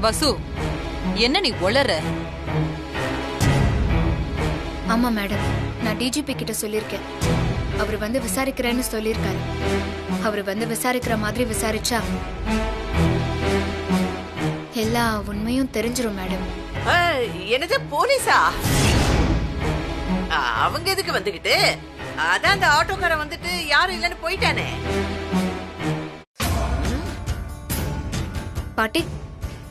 வசு, என்ன நீ உளற? ஆமா மேடம், நான் டிஜிபி கிட்ட சொல்லிருக்கேன். அவர் வந்து விசாரிக்கிறேன்னு சொல்லிருக்காரு. அவர் வந்து விசாரிக்கிற மாதிரி விசாரிச்சா எல்லா உண்மையும் தெரிஞ்சிரும் மேடம். என்னது போலீஸா? அவங்க எதுக்கு வந்துகிட்டு? அதான் அந்த ஆட்டோக்காரன் வந்துட்டு யாரும் இல்லன்னு போயிட்டானே. பாட்டி,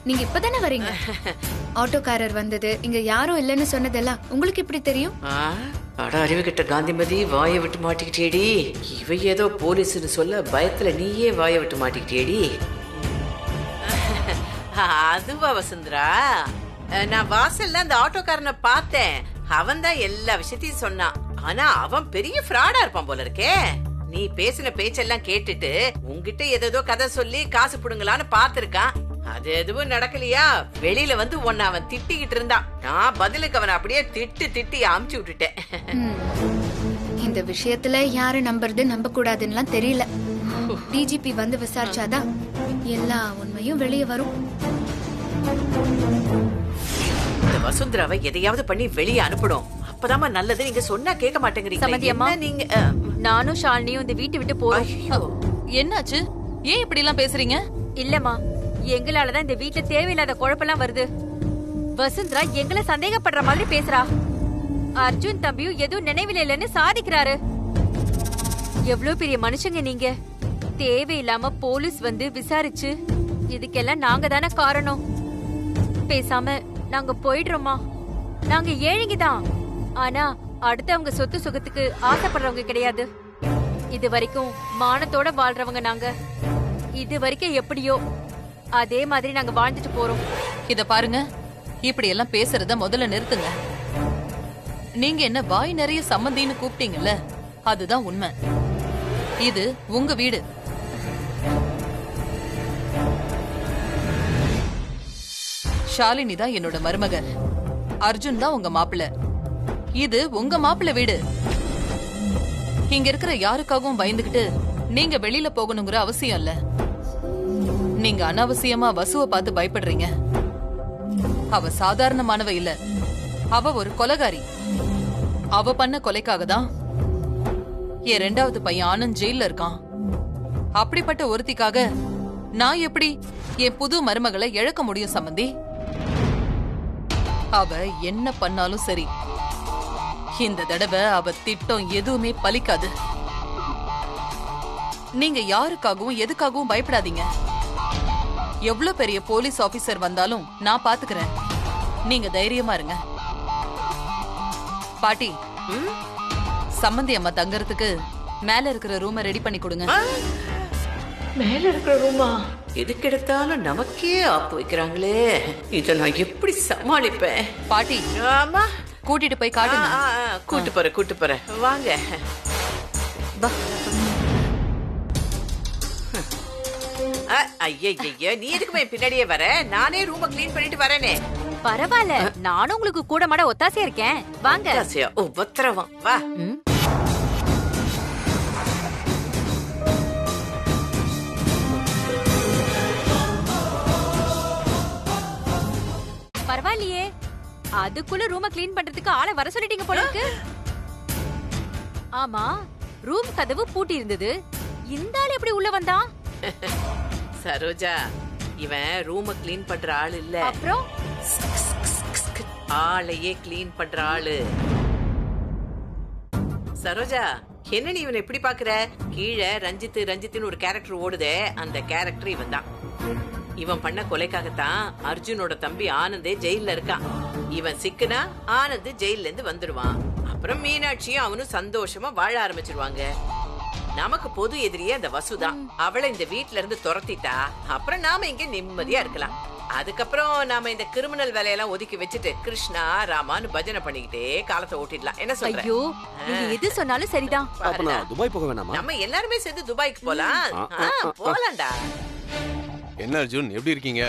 நீங்க இப்பதானே வரீங்க? ஆட்டோக்காரர் வந்தது, இங்க யாரும் இல்லன்னு சொன்னதெல்லாம் உங்களுக்கு எப்படி தெரியும்? அட அறிவு கிட்ட காந்திமதி, வாயை விட்டு மாட்டிக்கிட்டேடி. இவ ஏதோ போலீஸ்னு சொல்ல பயத்துல நீயே வாயை விட்டு மாட்டிக்கிட்டேடி. அதுவா வசுந்தரா? நான் வாசல்ல அந்த ஆட்டோக்காரனை பார்த்தேன். அவன் தான் எல்லா விஷயத்தையும் சொன்னான். ஆனா அவன் பெரிய ஃப்ராடா இருப்பான் போல இருக்கே. நீ பேசின பேச்செல்லாம் கேட்டுட்டு உன்கிட்ட ஏதோ கதை சொல்லி காசு புடுங்கலான்னு பாத்துருக்கான். அது எதுவும் நடக்கலையா? வெளியில வந்து உன்னை அவன் திட்டிக்கிட்டு இருந்தான். நான் பதிலுக்கு அவனை அப்படியே திட்டி அமுச்சு விட்டுட்டேன். இந்த விஷயத்துல யாரு நம்புறது நம்ப கூடாதுன்னு தெரியல. டிஜிபி வந்து விசாரிச்சாதான் எல்லா உண்மையும் வெளியே வரும். இந்த வசுந்தராவை எதையாவது பண்ணி வெளியே அனுப்பணும். அப்பதாமா நல்லது. நீங்க சொன்னா கேட்க மாட்டேங்கிறீங்க. நீங்க நானும் ஷாலினியும் இந்த வீட்டை விட்டு போறோம். என்னாச்சு? ஏன் இப்படி எல்லாம் பேசுறீங்க? இல்லம்மா, எங்களாலதான் இந்த வீட்டுல தேவையில்லாத குழப்பெல்லாம் வருது. வசுந்தரா எங்களை சந்தேகப்படுற மாதிரி பேசுறா. அர்ஜுன் தம்பியும் எதுவும் நினைவில் இல்லைன்னு சாதிக்கிறாரு. எவ்வளவு பெரிய மனுஷங்க நீங்க. தேவையில்லாம போலீஸ் வந்து விசாரிச்சு இதுக்கெல்லாம் நாங்க தானே காரணம். பேசாம நாங்க போயிடுறோமா? நாங்க ஏழைங்கதான். ஆனா அடுத்தவங்க சொத்து சுகத்துக்கு ஆசைப்படுறவங்க கிடையாது. இது வரைக்கும் மானத்தோட வாழ்றவங்க நாங்க. இது வரைக்கும் எப்படியோ அதே மாதிரி நாங்க வாழ்ந்துட்டு போறோம். இத பாருங்க, இப்படி எல்லாம் பேசுறத முதல்ல நிறுத்துங்க. நீங்க என்ன வாய் நிறைய சம்மந்தின்னு கூப்பிட்டீங்கல்ல, அதுதான் உண்மை. இது உங்க வீடு. ஷாலினி தான் என்னோட மருமக, அர்ஜுன் தான் உங்க மாப்பிள்ள. இது உங்க மாப்பிள்ள வீடு. இங்க இருக்கிற யாருக்காகவும் பயந்துகிட்டு நீங்க வெளியில போகணுங்கிற அவசியம் இல்ல. நீங்க அனாவசியமா வசுவை பார்த்து பயப்படுறீங்க. அவ சாதாரணமானவ இல்ல, அவ ஒரு கொலைகாரி. அவ பண்ண கொலைக்காக தான் என் 2வது பையன் ஆனந்த் ஜெயில இருக்கான். அப்படிப்பட்ட ஒருத்திக்காக நான் எப்படி என் புது மருமகளை இழக்க முடியும் சம்பந்தி? அவ என்ன பண்ணாலும் சரி, இந்த தடவை அவ திட்டம் எதுவுமே பலிக்காது. நீங்க யாருக்காகவும் எதுக்காகவும் பயப்படாதீங்க. எவ்வளவு பெரிய போலீஸ் ஆபீசர் வந்தாலும் நான் பாத்துக்கிறேன். நீங்க தைரியமா இருங்க. பாட்டி, சம்பந்தி அம்மா தங்கறதுக்கு மேல இருக்கிற ரூமை ரெடி பண்ணி கொடுங்க. மேல இருக்கிற ரூமா? எதுக்கு எடுத்தாலும் நமக்கே ஆப்பு வைக்கிறாங்களே. இத நான் எப்படி சமாளிப்பேன்? பாட்டி, ஆமா, கூட்டிட்டு போய் காட்டுங்க. கூட்டு போறேன் வாங்க. ஐயா, நீ எதுக்குமே பின்னாடியே வர? நானே ரூம கிளீன் பண்ணிட்டு வரேனே. பரவாயில்ல, நானும் உங்களுக்கு கூட மாட ஒத்தாசையா இருக்கேன். வாங்க. ஒத்தரவா வா. பரவாயில்லையே, அதுக்குள்ள ரூம கிளீன் பண்றதுக்கு ஆளை வர சொல்லிட்டீங்க போல இருக்கு. ஆமா, ரூம் கதவு பூட்டி இருந்தது. இந்த ஆள் எப்படி உள்ள வந்தான்? சரோஜா, இவன் ரூம கிளீன் பண்ற ஆள் இல்ல. அப்புறம் ஆளையே கிளீன் பண்ற ஆளு. சரோஜா, என்ன நீ இவனை எப்படி பாக்குற? கீழே ரஞ்சித்னு ஒரு கேரக்டர் ஓடுதே, அந்த கேரக்டர் இவன் தான். இவன் பண்ண கொலைக்காகத்தான் அர்ஜுனோட தம்பி ஆனந்தே ஜெயில இருக்கான். இவன் சிக்குனா ஆனந்த் ஜெயில இருந்து வந்துடுவான். அப்புறம் மீனாட்சியும் அவனும் சந்தோஷமா வாழ ஆரம்பிச்சிருவாங்க. நமக்கு பொது எதிரியே அந்த வசுதான். அவளை இந்த வீட்ல இருந்து துரத்திட்டா அப்புறம் நாம இங்க நிம்மதியா இருக்கலாம். அதுக்கப்புறம் நாம இந்த கிரிமினல் வேலையெல்லாம் ஒதுக்கி வச்சுட்டு கிருஷ்ணா ராமான்னு பஜனை பண்ணிக்கிட்டே காலத்தை ஓட்டிடலாம். என்ன சொல்ற? ஐயோ, நீங்க எது சொன்னாலும் சரிதான். துபாய் போக வேணாமா? நம்ம எல்லாருமே சேர்ந்து துபாய்க்கு போலாம். போலாம்டா. என்ன அர்ஜுன், எப்படி இருக்கீங்க?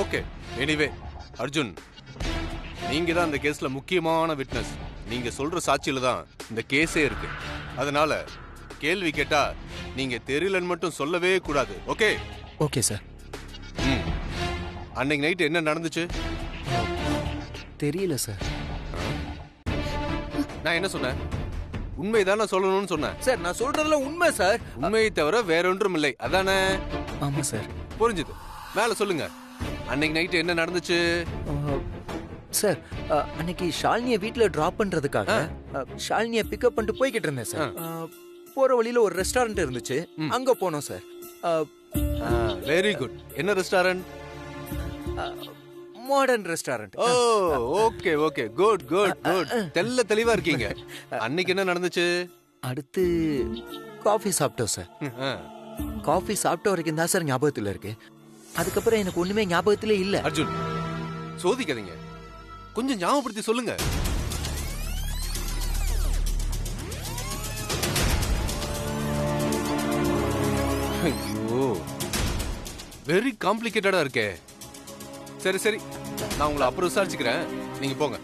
ஓகே. எனிவே அர்ஜுன், நீங்க தான் இந்த கேஸ்ல முக்கியமான விட்னஸ். நீங்க சொல்ற சாட்சியில தான் இந்த கேஸே இருக்கு. அதனால கேள்வி கேட்டா நீங்க தெரியலன்னு மட்டும் சொல்லவே கூடாது. ஓகே? Okay sir. ம். அன்னைக்கு நைட் என்ன நடந்துச்சு? தெரியல சார். நான் என்ன சொன்னேன்? உண்மைதான் சொல்லணும்னு சொன்னேன். சார் நான் சொல்றதுல உண்மை சார். உண்மையை தவிர வேற ஒன்றும் இல்லை, அதானே? ஆமா சார். புரிஞ்சுது. மேல சொல்லுங்க. அன்னைக்கு நைட் என்ன நடந்துச்சு? சார் அன்னைக்கு ஷாலினியை வீட்ல டிராப் பண்றதுக்காக ஷாலினியை பிக்கப் பண்ணிட்டு போய்கிட்டு இருந்தேன் சார். போற வழியில ஒரு ரெஸ்டாரண்ட் இருந்துச்சு, அங்க போனோம் சார். Very good. என்ன restaurant? Modern restaurant. Oh okay okay, good good good. தெளிவா இருக்கீங்க. அன்னைக்கு என்ன நடந்துச்சு? அடுத்து காஃபி சாப்பிட்டோம் சார். காஃபி சாப்பிட்ட வரைக்கும் தான் சார் ஞாபகத்துல இருக்கு. அதுக்கப்புறம் எனக்கு ஒண்ணுமே ஞாபகத்திலே இல்ல. அர்ஜுன், சோதிக்காதீங்க, கொஞ்சம் ஞாபகப்படுத்தி சொல்லுங்க. ஐயோ, வெரி காம்ப்ளிகேட்டடா இருக்கே. சரி சரி, நான் உங்களை அப்புறம் விசாரிச்சுக்கிறேன். நீங்க போங்க.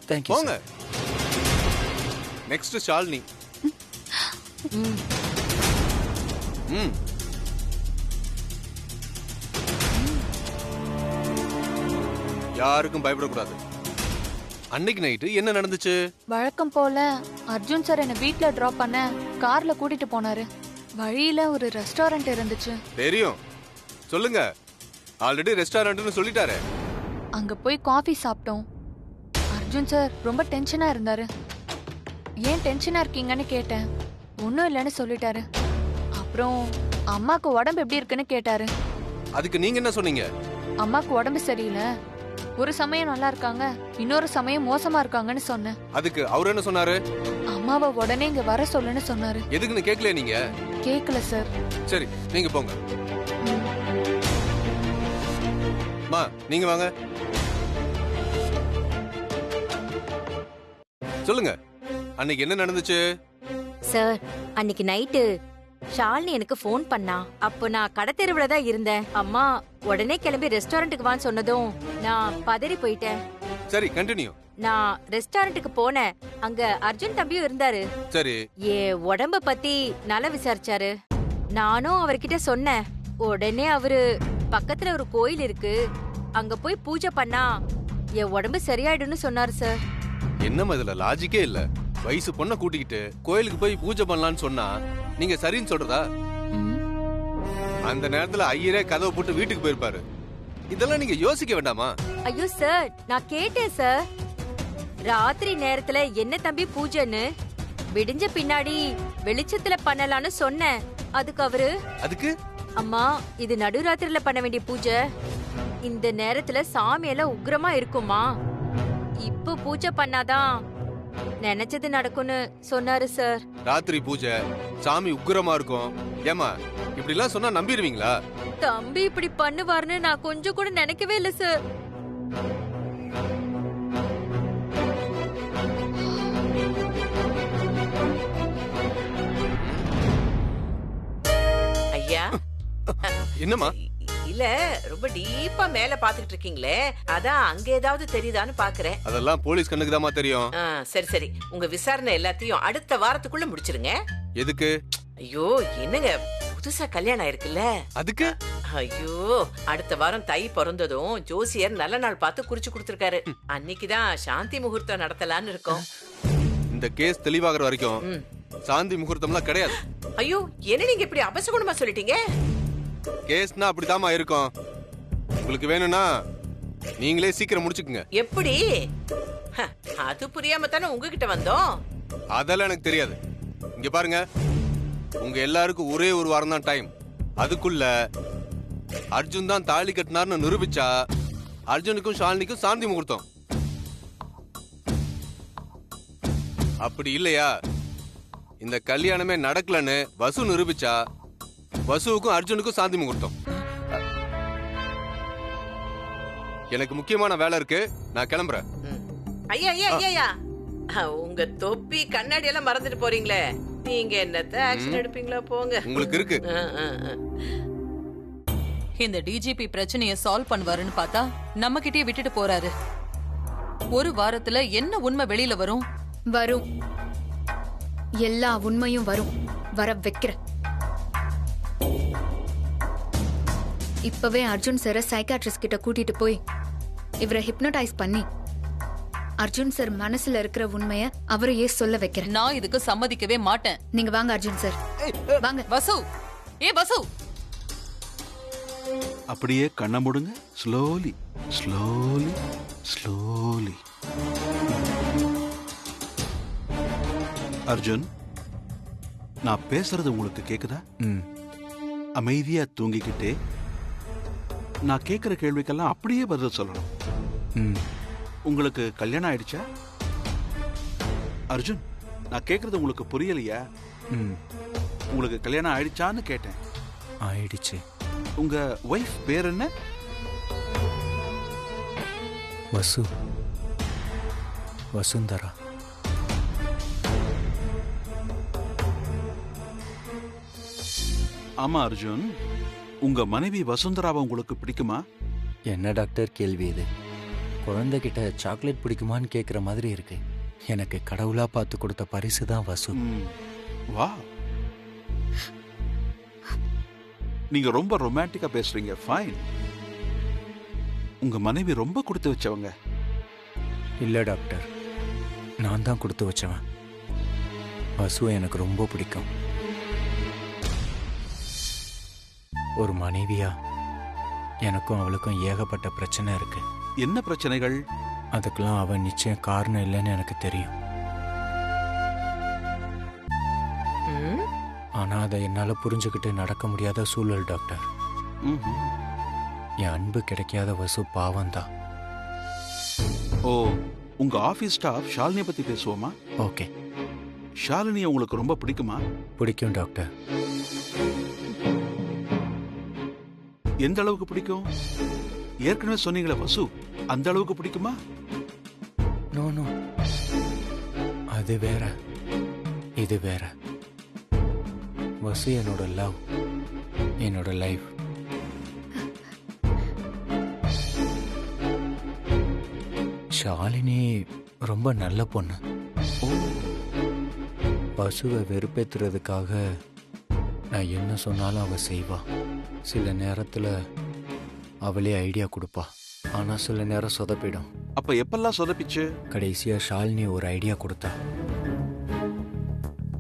தேங்க்யூ போங்க. நெக்ஸ்ட் ஷாலினி. ம். யாருக்கும் பயப்படக்கூடாது. அன்னைக்கு நைட்டு என்ன நடந்துச்சு? வழக்கம் போல அர்ஜுன் சார் என்ன வீட்ல டிராப் பண்ண கார்ல கூட்டிட்டு போனாரு. வழியில ஒரு ரெஸ்டாரண்ட் இருந்துச்சு. தெரியும், சொல்லுங்க. ஆல்ரெடி ரெஸ்டாரண்ட்னு சொல்லிட்டாரு. அங்க போய் காஃபி சாப்பிட்டோம். அர்ஜுன் சார் ரொம்ப டென்ஷனா இருந்தாரு. ஏன் டென்ஷனா இருக்கீங்கன்னு கேட்டேன். ஒன்றும் இல்லைன்னு சொல்லிட்டாரு. அப்புறம் அம்மாக்கு உடம்பு எப்படி இருக்குன்னு கேட்டாரு. அதுக்கு நீங்க என்ன சொன்னீங்க? அம்மாக்கு உடம்பு சரியில்லை, ஒரு சமயம் நல்லா இருக்காங்க, இன்னொரு சமயம் மோசமா இருக்காங்கன்னு சொன்னேன். அதுக்கு அவர் என்ன சொன்னாரு? அம்மாவை உடனே இங்க வர சொல்லுன்னு சொன்னாரு. எதுக்குன்னு கேட்கல நீங்க? கேட்கல சார். சரி, நீங்க போங்க. மா, நீங்க வாங்க. சொல்லுங்க, அன்னைக்கு என்ன நடந்துச்சு? சார் அன்னைக்கு நைட்டு ஷாலினி எனக்கு ஃபோன் பண்ணா. அப்போ நான் கடை தெருவுல தான் இருந்தேன். அம்மா உடனே கிளம்பி ரெஸ்டாரண்ட்டுக்கு வான்னு சொன்னதும் நான் பதறி போயிட்டேன். சரி, கண்டினியூ. நான் ரெஸ்டாரண்ட்டுக்கு போனேன். அங்க அர்ஜுன் தம்பியும் இருந்தாரு. சரி. என் உடம்ப பத்தி நல்லா விசாரிச்சாரு. நானும் அவர்கிட்ட சொன்னேன். உடனே அவரு பக்கத்துல ஒரு கோயில் இருக்கு, அங்க போய் பூஜை பண்ணா என் உடம்பு சரியாயிடும்னு சொன்னாரு சார். என்னம்மா இதுல லாஜிக்கே இல்ல. வயசு பொண்ணை கூட்டிக்கிட்டு கோயிலுக்கு போய் பூஜை பண்ணலான்னு சொன்னா நீங்க சரின்னு சொல்றதா? அந்த நேரத்துல ஐயரே கதவை போட்டு வீட்டுக்கு போயிருப்பாரு. இதெல்லாம் நீங்க யோசிக்க வேண்டாமா? ஐயோ சார், நான் கேட்டேன் சார். ராத்திரி நேரத்துல என்ன தம்பி பூஜைன்னு, விடிஞ்ச பின்னாடி வெளிச்சத்துல பண்ணலான்னு சொன்னேன். அதுக்கு அவரு, அதுக்கு அம்மா இது நடுராத்திரில பண்ண வேண்டிய பூஜை, இந்த நேரத்துல சாமியெல்லாம் உக்ரமா இருக்குமா, இப்போ பூஜை பண்ணாதான் நினைச்சது நடக்கும்னு சொன்னாரு சார். ராத்திரி பூஜை, சாமி உக்கிரமா இருக்கும். ஏமா இப்படி எல்லாம் சொன்னா நம்பிடுவீங்களா? தம்பி இப்படி பண்ணுவாருன்னு நான் கொஞ்சம் கூட நினைக்கவே இல்ல சார். ஐயா, என்னம்மா? இல்ல ரொம்ப டீப்பா மேல பாத்துக்கிட்டு இருக்கீங்களே, அதான் அங்க ஏதாவது தெரியுதான்னு பாக்குறேன். அதெல்லாம் போலீஸ் கண்ணுக்கு தாமா தெரியும். சரி சரி, உங்க விசாரணை எல்லாத்தையும் அடுத்த வாரத்துக்குள்ள முடிச்சிருங்க. எதுக்கு? ஐயோ என்னங்க, புதுசா கல்யாணம் ஆயிருக்குல்ல, அதுக்கு? ஐயோ அடுத்த வாரம் தை பிறந்ததும் ஜோசியர் நல்ல நாள் பார்த்து குறிச்சு கொடுத்திருக்காரு. அன்னைக்குதான் சாந்தி முகூர்த்தம் நடத்தலான்னு இருக்கோம். இந்த கேஸ் தெளிவாகிற வரைக்கும் சாந்தி முகூர்த்தம்லாம் கிடையாது. ஐயோ என்ன நீங்க இப்படி அபசகுணமா சொல்லிட்டீங்க? கேஸ்னா அப்படிதாமா இருக்கும். உங்களுக்கு வேணும்னா நீங்களே சீக்கிரம் முடிச்சுக்குங்க. எப்படி? அது புரியாம தானே உங்ககிட்ட வந்தோம். அதெல்லாம் எனக்கு தெரியாது. இங்க பாருங்க, உங்க எல்லாருக்கும் ஒரே ஒரு வாரம் தான் டைம். அதுக்குள்ள அர்ஜுன் தான் தாலி கட்டினார்னு நிரூபிச்சா அர்ஜுனுக்கும் ஷாலினிக்கும் சாந்தி முகூர்த்தம். அப்படி இல்லையா, இந்த கல்யாணமே நடக்கலன்னு வசு நிரூபிச்சா வசுவுக்கும் அர்ஜுனுக்கும் சாந்தி முகூர்த்தம். எனக்கு முக்கியமான வேலை இருக்கு, நான் கிளம்புறேன். ஐயா ஐயா ஐயா, உங்க தொப்பி கண்ணாடி எல்லாம் மறந்துட்டு போறீங்களே, நீங்க என்னத்த ஆக்ஷன் எடுப்பீங்களா? போங்க, உங்களுக்கு இருக்கு. இந்த டிஜிபி பிரச்சனைய சால்வ் பண்ணுவாருன்னு பார்த்தா நம்ம கிட்டே விட்டுட்டு போறாரு. ஒரு வாரத்துல என்ன உண்மை வெளியில வரும்? வரும், எல்லா உண்மையும் வரும். வர வைக்கிற இப்பவே அர்ஜுன் சாரை சைக்காட்ரிஸ்ட் கிட்ட கூட்டிட்டு போய் இவரை ஹிப்னோடைஸ் பண்ணி அர்ஜுன் சார் மனசுல இருக்கிற உண்மைய அவரையே சொல்ல வைக்கிறேன். நான் இதுக்கு சம்மதிக்கவே மாட்டேன். நீங்க வாங்க அர்ஜுன் சார், வாங்க. வசு, வசு. அப்படியே கண்ணை மூடுங்க. Slowly slowly slowly. அர்ஜுன், நான் பேசுறது உங்களுக்கு கேக்குதா? அமைதியா தூங்கிக்கிட்டே நான் கேக்குற கேள்விக்கெல்லாம் அப்படியே பதில் சொல்லணும். உங்களுக்கு கல்யாணம் ஆயிடுச்சா? அர்ஜுன், நான் கேக்குறது உங்களுக்கு புரியலையா? உங்களுக்கு கல்யாணம் ஆயிடுச்சான்னு கேட்டேன். ஆயிடுச்சு. உங்க வைஃப் பேர் என்ன? வசு, வசுந்தரா. ஆமா அர்ஜுன், உங்க மனைவி வசுந்தராவை உங்களுக்கு பிடிக்குமா? என்ன டாக்டர் கேள்வி இது? குழந்தைகிட்ட சாக்லேட் பிடிக்குமான்னு கேட்குற மாதிரி இருக்கு. எனக்கு கடவுளா பார்த்து கொடுத்த பரிசு தான் வசு. வா, நீங்க ரொம்ப ரொமான்டிக்கா பேசுறீங்க. ஃபைன். உங்க மனைவி ரொம்ப கொடுத்து வச்சவங்க. இல்லை டாக்டர், நான் தான் கொடுத்து வச்சவன். வசுவை எனக்கு ரொம்ப பிடிக்கும். ஒரு மனைவியா எனக்கும் அவளுக்கும் ஏகப்பட்ட பிரச்சனை இருக்கு. என்ன பிரச்சனைகள்? அதுக்கெல்லாம் அவன் நிச்சயம் காரணம் இல்லைன்னு எனக்கு தெரியும். ஆனா அதை என்னால புரிஞ்சுக்கிட்டு நடக்க முடியாத சூழல் டாக்டர். என் அன்பு கிடைக்காத வசு பாவம்தான். ஓ, உங்க ஆபீஸ் ஸ்டாஃப் ஷாலினியை பத்தி பேசுவோமா? ஓகே. ஷாலினி உங்களுக்கு ரொம்ப பிடிக்குமா? பிடிக்கும் டாக்டர். எந்த அளவுக்கு பிடிக்கும்? ஏற்கனவே சொன்னீங்களே வசு, அந்த அளவுக்கு பிடிக்குமா? நோ நோ, அது வேற, இது வேற. வசு என்னோட லவ், என்னோட லைஃப். ஷாலினி ரொம்ப நல்ல பொண்ணு. வசுவை வெறுப்பேத்துறதுக்காக நான் என்ன சொன்னாலும் அவ செய்வா. சில நேரத்துல அவளே ஐடியா கொடுப்பா, ஆனா சில நேரம் சொதப்பிடும். அப்ப எப்பெல்லாம் சொதப்பிச்சு? கடைசியா ஷாலினி ஒரு ஐடியா கொடுத்தா.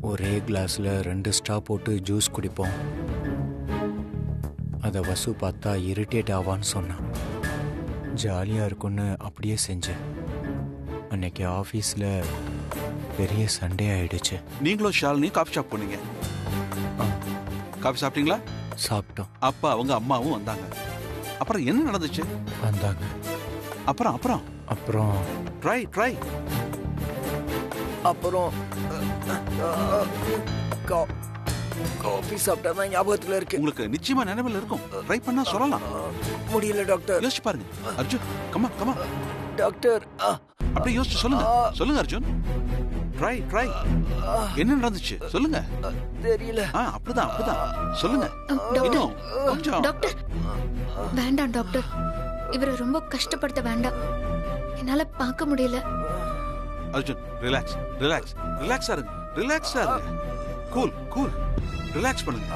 ஒரே கிளாஸ்ல 2 ஸ்ட்ரா போட்டு ஜூஸ் குடிப்போம். அத வசு பார்த்தா இரிட்டேட் ஆவான்னு சொன்னான். ஜாலியா இருக்குன்னு அப்படியே செஞ்சேன். அன்னைக்கு ஆபீஸ்ல பெரிய சண்டே ஆயிடுச்சு. நீங்களும் ஷாலினி காஃபி ஷாப் போனீங்க. காஃபி சாப்பிட்டீங்களா? சாப்பிட்டோம். அப்பா அவங்க அம்மாவும் வந்தாங்க. அப்புறம் என்ன நடந்துச்சு? வந்தாங்க. அப்புறம் அப்புறம் அப்புறம் ட்ரை ட்ரை அப்புறம் காஃபி சாப்பிட்டா தான் ஞாபகத்துல இருக்கு. உங்களுக்கு நிச்சயமா நினைவில் இருக்கும். ட்ரை பண்ணா சொல்லலாம். முடியல டாக்டர். யோசிச்சு பாருங்க அர்ஜுன். Comma comma doctor. அப்படியே யோசிச்சு சொல்லுங்க. சொல்லுங்க அர்ஜுன். Try try. என்ன நடந்துச்சு சொல்லுங்க. தெரியல. அப்படிதான் அப்படிதான் சொல்லுங்க. இன்னும் கொஞ்சம். டாக்டர் வேண்டாம் டாக்டர், இவரை ரொம்ப கஷ்டப்படுத்த வேண்டாம். என்னால பார்க்க முடியல. அர்ஜுன் ரிலாக்ஸ் ரிலாக்ஸ் ரிலாக்ஸா இருங்க. ரிலாக்ஸா இருங்க. Cool cool. ரிலாக்ஸ் பண்ணுங்க.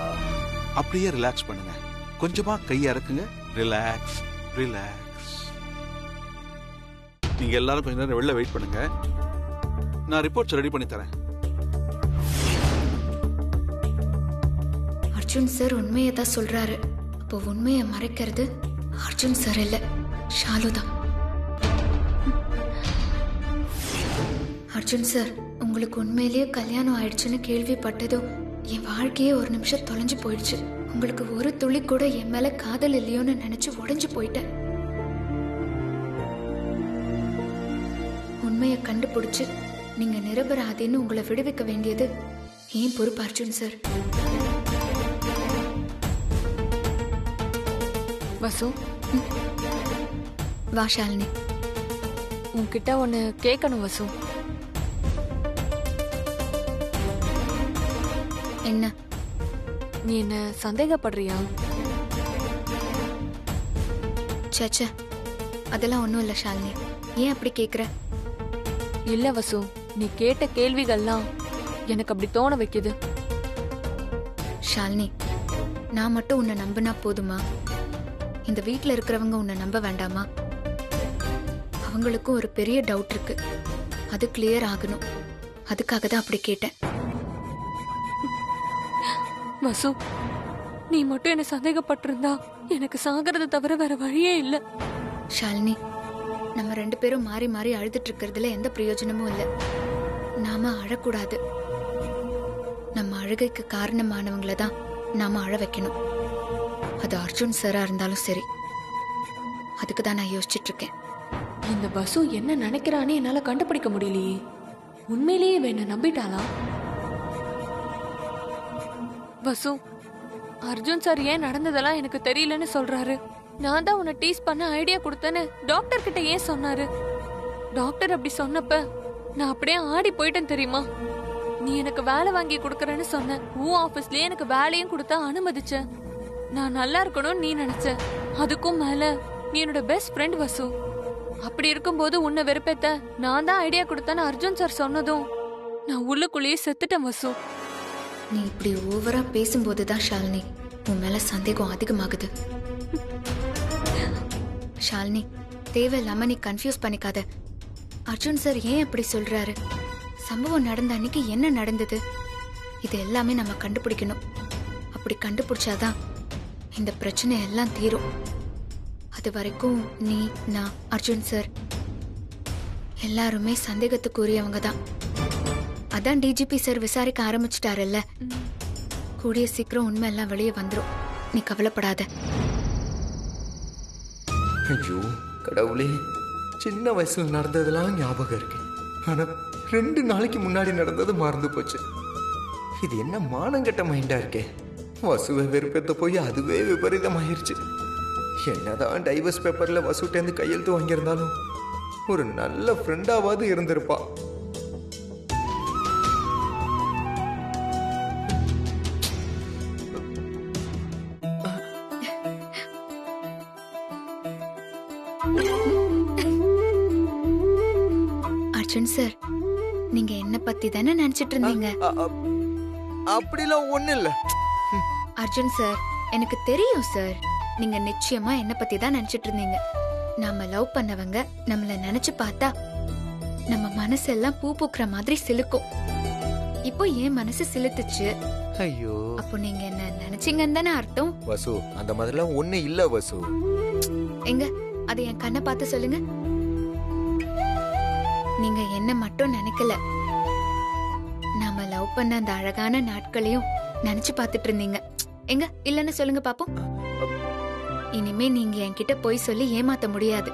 அப்படியே ரிலாக்ஸ் பண்ணுங்க. கொஞ்சமா கையை இறக்குங்க. Relax relax. நீங்க எல்லாரும் கொஞ்ச நேரம் வெளில வெயிட் பண்ணுங்க. நான் ரிப்போர்ட்ஸ் ரெடி பண்ணி தரேன். அர்ஜுன் சார் உண்மையை தான் சொல்றாரு. அப்போ உண்மையை மறைக்கிறது அர்ஜுன் சார் இல்ல, ஷாலு தான். அர்ஜுன் சார், உங்களுக்கு உண்மையிலேயே கல்யாணம் ஆயிடுச்சுன்னு கேள்விப்பட்டதும் என் வாழ்க்கையே ஒரு நிமிஷம் தொலைஞ்சு போயிடுச்சு. உங்களுக்கு ஒரு துளி கூட என் மேல காதல் இல்லையோன்னு நினைச்சு உடைஞ்சு போயிட்டேன். உண்மையை கண்டுபிடிச்சு நீங்க நிரபராதின்னு உங்களை விடுவிக்க வேண்டியது ஏன் பொறுப்பு அர்ஜுன் சார். வசு, வா ஷாலினி. உன்கிட்ட ஒன்னு கேட்கணும் வசு. என்ன? நீ என்ன சந்தேகப்படுறியா? சேச்சே, அதெல்லாம் ஒண்ணும் இல்ல ஷாலினி. ஏன் அப்படி கேக்குற? இல்ல வசு, நீ கேட்ட கேள்விகள்லாம் எனக்கு அப்படி தோண வைக்குது. ஷாலினி, நான் மட்டும் உன்னை நம்பினா போதுமா? இந்த வீட்ல இருக்கிறவங்க உன்னை நம்ப வேண்டாமா? அவங்களுக்கும் ஒரு பெரிய டவுட் இருக்கு, அது கிளியர் ஆகணும். அதுக்காக தான் அப்படி கேட்டேன். வசு, நீ மட்டும் என்ன சந்தேகப்பட்டிருந்தா எனக்கு சாகிறத தவிர வேற வழியே இல்ல. ஷாலினி, நம்ம 2 பேரும் மாறி மாறி அழுதுட்டு இருக்கிறதுல எந்த பிரயோஜனமும் இல்லை. நாம அழக்கூடாது. நம்ம அழுகைக்கு காரணமானவங்கள தான் நாம அழ வைக்கணும். அது அர்ஜுன் சாரா இருந்தாலும் சரி. அதுக்கு தான் நான் யோசிச்சுட்டு இருக்கேன். இந்த வசு என்ன நினைக்கிறான்னு என்னால கண்டுபிடிக்க முடியலையே. உண்மையிலேயே என்ன நம்பிட்டாளா? வசு, அர்ஜுன் சார் ஏன் நடந்ததெல்லாம் எனக்கு தெரியலன்னு சொல்றாரு. நான் தான் உன்னை டீஸ் பண்ண ஐடியா கொடுத்தேன்னு டாக்டர் கிட்ட ஏன் சொன்னாரு? டாக்டர் அப்படி சொன்னப்ப நான் அப்படியே ஆடி போயிட்டேன் தெரியுமா? நீ எனக்கு வேலை வாங்கி கொடுக்கறேன்னு சொன்ன. உன் ஆபீஸ்லயே எனக்கு வேலையும் கொடுத்தா அனுமதிச்ச. நான் நல்லா இருக்கணும்னு நீ நினைச்ச. அதுக்கும் மேல நீ என்னோட பெஸ்ட் ஃப்ரெண்ட் வசு. அப்படி இருக்கும்போது உன்னை வெறுப்பேத்த நான் தான் ஐடியா கொடுத்தேன்னு அர்ஜுன் சார் சொன்னதும் நான் உள்ளுக்குள்ளேயே செத்துட்டேன் வசு. நீ இப்படி ஓவரா பேசும்போது தான் ஷாலினி உன் மேல சந்தேகம் அதிகமாகுது. ஷாலினி, தேவையில்லாம நீ கன்ஃபியூஸ் பண்ணிக்காத. அர்ஜுன் சார் ஏன் அப்படி சொல்றாரு? சம்பவம் நடந்த அன்னைக்கு என்ன நடந்தது? இது எல்லாமே நம்ம கண்டுபிடிக்கணும். அப்படி கண்டுபிடிச்சாதான் இந்த பிரச்சனை எல்லாம் தீரும். அது வரைக்கும் நீ, நான், அர்ஜுன் சார் எல்லாருமே சந்தேகத்துக்குரியவங்க தான். அதான் டிஜிபி சார் விசாரிக்க ஆரம்பிச்சிட்டாருல்ல. கூடிய சீக்கிரம் உண்மை எல்லாம் வெளியே வந்துரும். நீ கவலைப்படாத. ஐயோ கடவுளே, சின்ன வயசுல நடந்ததெல்லாம் ஞாபகம் இருக்கு. ஆனா 2 நாளைக்கு முன்னாடி நடந்தது மறந்து போச்சு. இது என்ன மானங்கெட்ட மைண்டா இருக்கே. வசுவை வெறுப்பேத்த போய் அதுவே விபரீதமாயிருச்சு. என்னதான் டைவர்ஸ் பேப்பர்ல வசுட்டேந்து கையெழுத்து வாங்கியிருந்தாலும் ஒரு நல்ல ஃப்ரெண்டாவது இருந்திருப்பா. அர்ஜுன் சார், நீங்க என்ன பத்தி தானே நினைச்சிட்டு இருந்தீங்க? அப்படிலாம் ஒண்ணு இல்ல. அர்ஜுன் சார், எனக்கு தெரியும் சார், நீங்க நிச்சயமா என்ன பத்தி தான் நினைச்சிட்டு இருந்தீங்க. நாம லவ் பண்ணவங்க நம்மள நினைச்சு பார்த்தா நம்ம மனசெல்லாம் பூ பூக்குற மாதிரி சிலுக்கும். இப்போ என் மனசு சிலுத்துச்சு. ஐயோ, அப்போ நீங்க என்ன நினைச்சீங்கன்னு தானே அர்த்தம்? வசு, அந்த மாதிரிலாம் ஒண்ணு இல்ல வசு. எங்க அதை என் கண்ணை பார்த்து சொல்லுங்க. நீங்க என்ன மட்டும் நினைக்கல, நாம லவ் பண்ண அந்த அழகான நாட்களையும் நினைச்சு பார்த்துட்டு இருந்தீங்க. எங்க இல்லன்னு சொல்லுங்க பாப்போம். இனிமே நீங்க என்கிட்ட போய் சொல்லி ஏமாத்த முடியாது.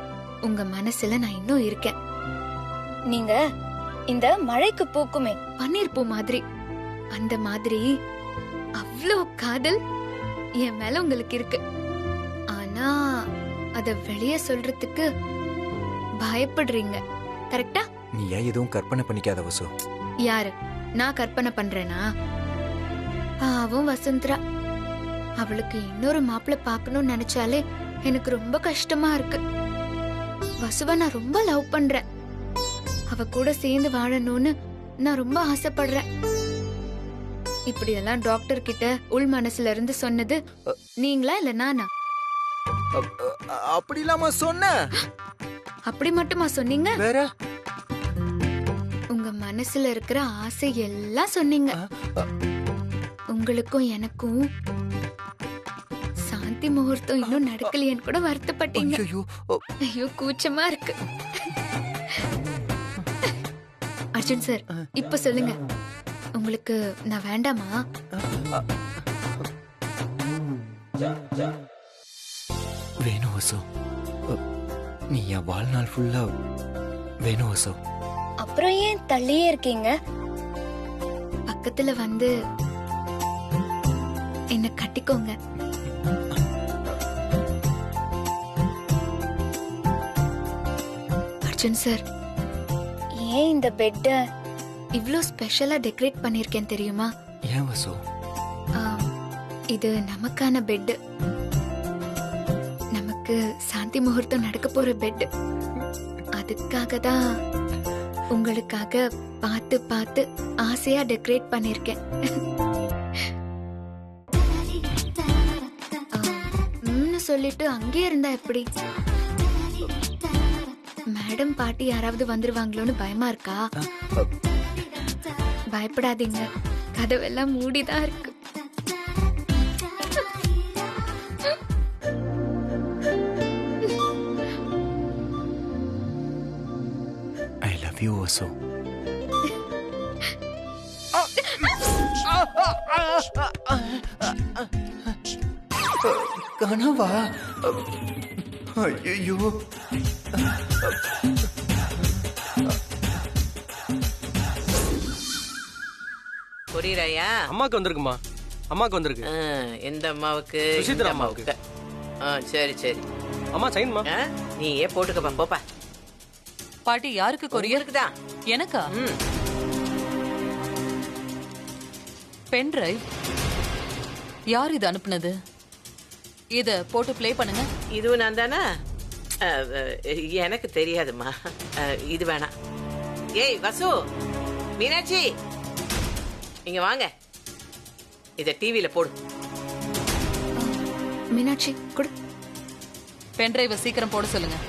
உங்க மனசுல நான் இன்னும் இருக்கேன். நீங்க இந்த மழைக்கு பூக்குமே பன்னீர் பூ மாதிரி, அந்த மாதிரி அவ்வளோ காதல் என் மேல உங்களுக்கு இருக்கு. ஆனா அத வெளிய சொல்றதுக்கு பயப்படுறீங்க. கரெக்டா? நீ ஏன் எதுவும் கற்பனை பண்ணிக்காத வசு. யாரு? நான் கற்பனை பண்றேனா? பாவம் வசுந்தரா, அவளுக்கு இன்னொரு மாப்பிள்ளை பார்க்கணும்னு நினைச்சாலே எனக்கு ரொம்ப கஷ்டமா இருக்கு. வசுவை நான் ரொம்ப லவ் பண்றேன். அவ கூட சேர்ந்து வாழணும்னு நான் ரொம்ப ஆசைப்படுறேன். இப்படி எல்லாம் டாக்டர் கிட்ட உள் மனசுல இருந்து சொன்னது நீங்களா இல்ல நானா? அப்படி இல்லாம சொன்ன. அப்படி மட்டுமா சொன்னீங்க? வேற உங்க மனசுல இருக்கிற ஆசை எல்லாம் சொன்னீங்க. உங்களுக்கும் எனக்கும் சாந்தி முகூர்த்தம் இன்னும் நடக்கலையேன்னு கூட வருத்தப்பட்டீங்க. ஐயோ, கூச்சமா இருக்கு. அர்ஜுன் சார், இப்ப சொல்லுங்க, உங்களுக்கு நான் வேண்டாமா? வேணும் வசு, நீ என் வாழ்நாள் ஃபுல்லா வேணும் வசு. அப்புறம் ஏன் தள்ளியே இருக்கீங்க? பக்கத்துல வந்து என்ன கட்டிக்கோங்க. அர்ஜுன் சார், ஏன் இந்த பெட்ட இவ்ளோ ஸ்பெஷலா டெக்கரேட் பண்ணிருக்கேன் தெரியுமா? ஏன் வசு? இது நமக்கான பெட். நமக்கு சாந்தி முகூர்த்தம் நடக்க போற பெட். அதுக்காக தான் உங்களுக்காக பார்த்து பார்த்து ஆசையா டெக்கரேட் பண்ணிருக்கேன். சொல்லிட்டு அங்கேயே இருந்தா எப்படி? மேடம் பாட்டி யாராவது வந்துருவாங்களோன்னு பயமா இருக்கா? பயப்படாதீங்க, கதவெல்லாம் மூடிதான் இருக்கு. ஐ லவ் யூ வசு. கனவா? ஐயோ, புரியுறாயா? அம்மாக்கு வந்திருக்குமா? அம்மாக்கு வந்திருக்கு. எந்த அம்மாவுக்கு? சுசித்ரா இந்த அம்மாவுக்கு. சரி சரி. அம்மா சைன்மா. நீ ஏன் போட்டுக்கப்பா, போப்பா. பாட்டி யாருக்கு கொரியர்? கொரியருக்கு தான். எனக்கா? பென் டிரைவ் யார் இது அனுப்புனது? இத போட்டு ப்ளே பண்ணுங்க. இதுவும் நான் தானா? எனக்கு தெரியாதுமா. இது வேணாம். ஏய் வசு, மீனாட்சி, இங்க வாங்க. இத டிவில போடு. மீனாட்சி கொடு. பென் டிரைவ சீக்கிரம் போட சொல்லுங்க.